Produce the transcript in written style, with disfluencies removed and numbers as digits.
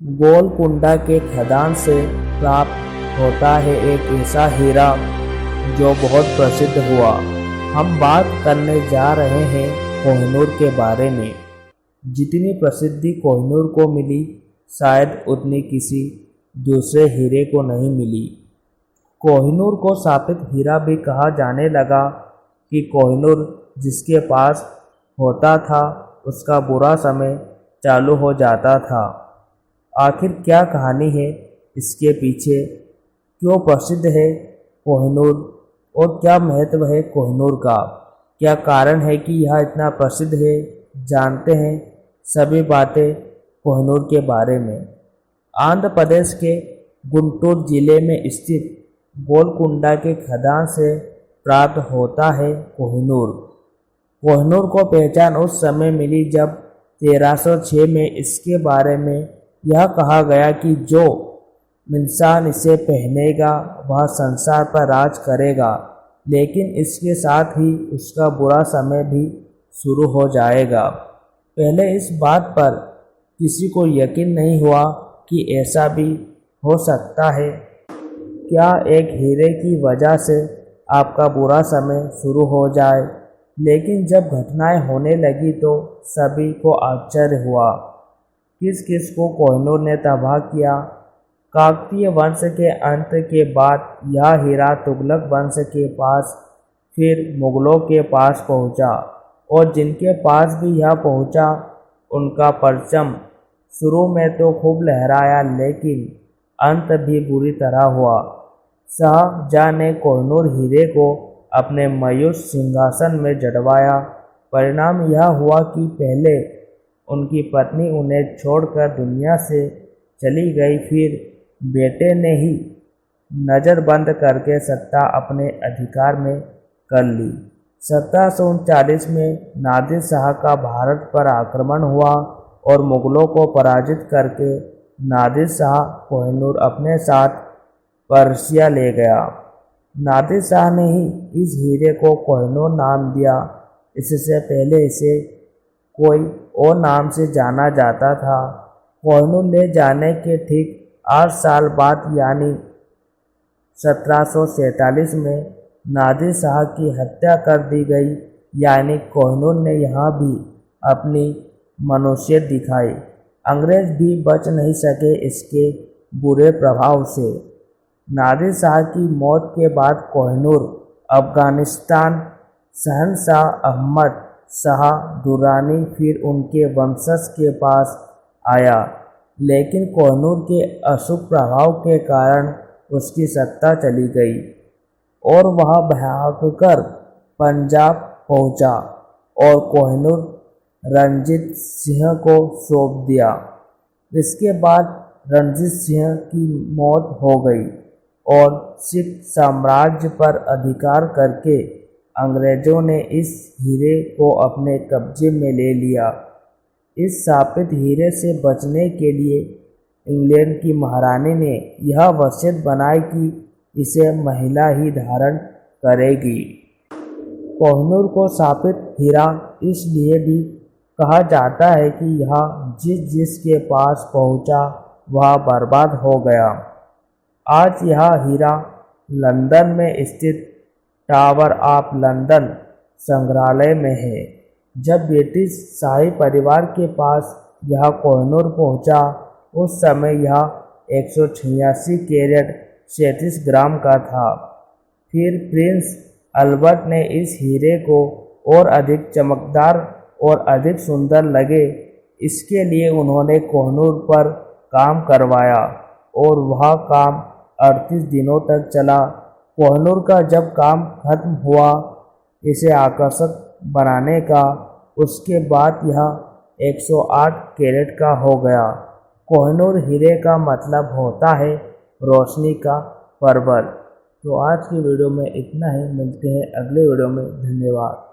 गोलकुंडा के खदान से प्राप्त होता है एक ऐसा हीरा जो बहुत प्रसिद्ध हुआ। हम बात करने जा रहे हैं कोहिनूर के बारे में। जितनी प्रसिद्धि कोहिनूर को मिली शायद उतनी किसी दूसरे हीरे को नहीं मिली। कोहिनूर को शापित हीरा भी कहा जाने लगा कि कोहिनूर जिसके पास होता था उसका बुरा समय चालू हो जाता था। आखिर क्या कहानी है इसके पीछे, क्यों प्रसिद्ध है कोहिनूर और क्या महत्व है कोहिनूर का, क्या कारण है कि यह इतना प्रसिद्ध है, जानते हैं सभी बातें कोहिनूर के बारे में। आंध्र प्रदेश के गुंटूर जिले में स्थित गोलकुंडा के खदान से प्राप्त होता है कोहिनूर। कोहिनूर को पहचान उस समय मिली जब 1306 में इसके बारे में यह कहा गया कि जो इंसान इसे पहनेगा वह संसार पर राज करेगा, लेकिन इसके साथ ही उसका बुरा समय भी शुरू हो जाएगा। पहले इस बात पर किसी को यकीन नहीं हुआ कि ऐसा भी हो सकता है। क्या एक हीरे की वजह से आपका बुरा समय शुरू हो जाए, लेकिन जब घटनाएं होने लगी तो सभी को आश्चर्य हुआ। किस किस को कोहिनूर ने तबाह किया। काकतीय वंश के अंत के बाद यह हीरा तुगलक वंश के पास, फिर मुगलों के पास पहुंचा, और जिनके पास भी यह पहुंचा उनका परचम शुरू में तो खूब लहराया, लेकिन अंत भी बुरी तरह हुआ। शाहजहां ने कोहिनूर हीरे को अपने मयूर सिंहासन में जड़वाया। परिणाम यह हुआ कि पहले उनकी पत्नी उन्हें छोड़कर दुनिया से चली गई, फिर बेटे ने ही नज़रबंद करके सत्ता अपने अधिकार में कर ली। 1739 में नादिर शाह का भारत पर आक्रमण हुआ और मुगलों को पराजित करके नादिर शाह कोहिनूर अपने साथ पर्सिया ले गया। नादिर शाह ने ही इस हीरे को कोहिनूर नाम दिया। इससे पहले इसे कोई और नाम से जाना जाता था। कोहिनूर ले जाने के ठीक 8 साल बाद यानी 1747 में नादिर शाह की हत्या कर दी गई, यानी कोहिनूर ने यहाँ भी अपनी मनुष्यत दिखाई। अंग्रेज भी बच नहीं सके इसके बुरे प्रभाव से। नादिर शाह की मौत के बाद कोहिनूर अफगानिस्तान शहंशाह अहमद शाह दुर्रानी फिर उनके वंशज के पास आया, लेकिन कोहिनूर के अशुभ प्रभाव के कारण उसकी सत्ता चली गई और वह भागकर पंजाब पहुंचा और कोहिनूर रणजीत सिंह को सौंप दिया। इसके बाद रणजीत सिंह की मौत हो गई और सिख साम्राज्य पर अधिकार करके अंग्रेजों ने इस हीरे को अपने कब्जे में ले लिया। इस शापित हीरे से बचने के लिए इंग्लैंड की महारानी ने यह वसीयत बनाई कि इसे महिला ही धारण करेगी। कोहिनूर को शापित हीरा इसलिए भी कहा जाता है कि यह जिसके पास पहुंचा वह बर्बाद हो गया। आज यह हीरा लंदन में स्थित टावर ऑफ लंदन संग्रहालय में है। जब ब्रिटिश शाही परिवार के पास यह कोहिनूर पहुंचा उस समय यह 186 कैरेट 37 ग्राम का था। फिर प्रिंस अल्बर्ट ने इस हीरे को और अधिक चमकदार और अधिक सुंदर लगे, इसके लिए उन्होंने कोहिनूर पर काम करवाया और वह काम 38 दिनों तक चला। कोहिनूर का जब काम खत्म हुआ इसे आकर्षक बनाने का, उसके बाद यह 108 कैरेट का हो गया। कोहिनूर हीरे का मतलब होता है रोशनी का पर्वत। तो आज की वीडियो में इतना ही, मिलते हैं अगले वीडियो में। धन्यवाद।